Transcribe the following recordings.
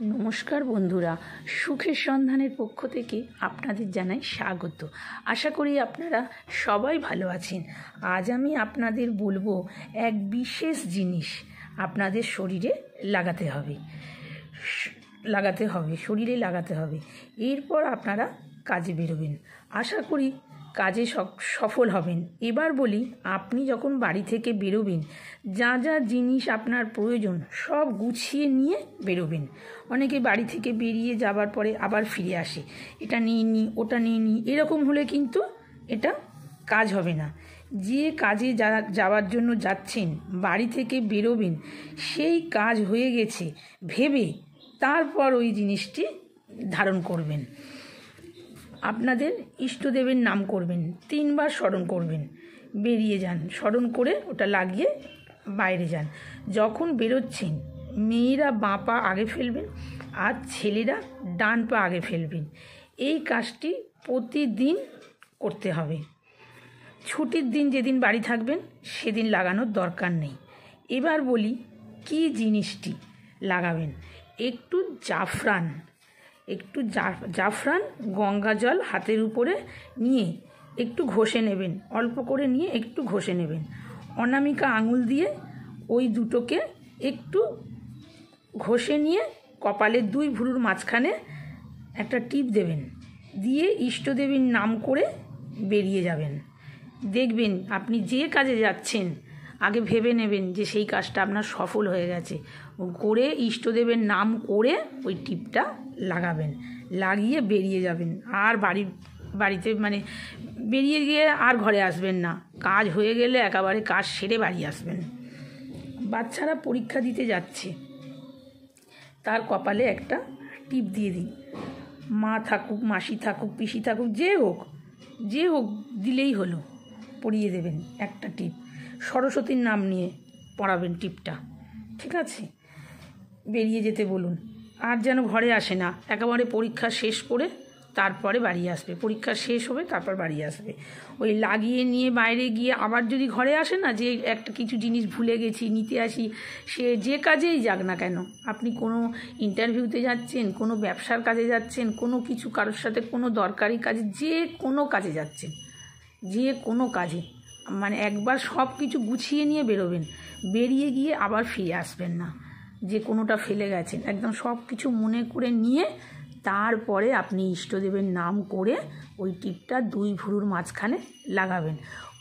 নমস্কার বন্ধুরা, সুখের সন্ধানের পক্ষ থেকে আপনাদের জানাই স্বাগত। আশা করি আপনারা সবাই ভালো আছেন। আজ আমি আপনাদের বলবো এক বিশেষ জিনিস আপনাদের শরীরে লাগাতে হবে। এরপর আপনারা কাজে বেরোবেন। আশা করি কাজে সফল হবেন। এবার বলি, আপনি যখন বাড়ি থেকে বেরোবেন, যা যা জিনিস আপনার প্রয়োজন সব গুছিয়ে নিয়ে বেরোবেন। অনেকে বাড়ি থেকে বেরিয়ে যাবার পরে আবার ফিরে আসে, এটা নিয়ে নিই, ওটা নিয়ে নিই। এরকম হলে কিন্তু এটা কাজ হবে না। যে কাজে যাওয়ার জন্য যাচ্ছেন, বাড়ি থেকে বেরোবেন, সেই কাজ হয়ে গেছে ভেবে তারপর ওই জিনিসটি ধারণ করবেন। আপনাদের ইষ্টদেবের নাম করবেন, 3 বার স্মরণ করবেন, বেরিয়ে যান। স্মরণ করে ওটা লাগিয়ে বাইরে যান। যখন বেরোচ্ছেন, মেয়েরা বাঁ পা আগে ফেলবেন আর ছেলেরা ডান পা আগে ফেলবেন। এই কাজটি প্রতিদিন করতে হবে। ছুটির দিন যেদিন বাড়ি থাকবেন সেদিন লাগানোর দরকার নেই। এবার বলি কি জিনিসটি লাগাবেন। একটু জাফরান গঙ্গা জল হাতের উপরে নিয়ে একটু ঘষে নেবেন, অল্প করে নিয়ে একটু ঘষে নেবেন। অনামিকা আঙুল দিয়ে ওই দুটোকে একটু ঘষে নিয়ে কপালের 2 ভুরুর মাঝখানে একটা টিপ দেবেন, দিয়ে ইষ্টদেবীর নাম করে বেরিয়ে যাবেন। দেখবেন আপনি যে কাজে যাচ্ছেন আগে ভেবে নেবেন যে সেই কাজটা আপনার সফল হয়ে গেছে। করে ইষ্টদেবের নাম করে ওই টিপটা লাগাবেন, লাগিয়ে বেরিয়ে যাবেন। আর বাড়িতে বেরিয়ে গিয়ে আর ঘরে আসবেন না। কাজ হয়ে গেলে একেবারে কাজ সেরে বাড়ি আসবেন। বাচ্চারা পরীক্ষা দিতে যাচ্ছে, তার কপালে একটা টিপ দিয়ে দিন। মা থাকুক, মাসি থাকুক, পিসি থাকুক, যে হোক দিলেই হলো, পরিয়ে দেবেন একটা টিপ। সরস্বতীর নাম নিয়ে পড়াবেন টিপটা, ঠিক আছে? বেরিয়ে যেতে বলুন। আর যেন ঘরে আসে না, একেবারে পরীক্ষা শেষ করে তারপরে বাড়ি আসবে। পরীক্ষা শেষ হবে তারপর বাড়ি আসবে। ওই লাগিয়ে নিয়ে বাইরে গিয়ে আবার যদি ঘরে আসে না, যে একটা কিছু জিনিস ভুলে গেছি, নিতে আসি, সে যে কাজেই যাক না কেন, আপনি কোনো ইন্টারভিউতে যাচ্ছেন, কোনো ব্যবসার কাজে যাচ্ছেন, কোনো কিছু কারোর সাথে কোনো দরকারি কাজে, যে কোনো কাজে যাচ্ছেন, যে কোনো কাজে একবার সব কিছু গুছিয়ে নিয়ে বেরোবেন। বেরিয়ে গিয়ে আবার ফিরে আসবেন না যে কোনোটা ফেলে গেছেন। একদম সব কিছু মনে করে নিয়ে তারপরে আপনি ইষ্টদেবের নাম করে ওই টিপটা 2 ভুরুর মাঝখানে লাগাবেন।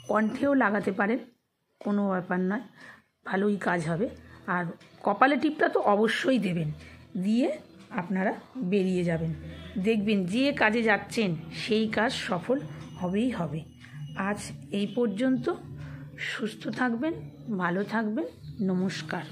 কণ্ঠেও লাগাতে পারেন, কোনো ব্যাপার নয়, ভালোই কাজ হবে। আর কপালে টিপটা তো অবশ্যই দেবেন, দিয়ে আপনারা বেরিয়ে যাবেন। দেখবেন যে কাজে যাচ্ছেন সেই কাজ সফল হবেই হবে। আজ এই পর্যন্ত। সুস্থ থাকবেন, ভালো থাকবেন। নমস্কার।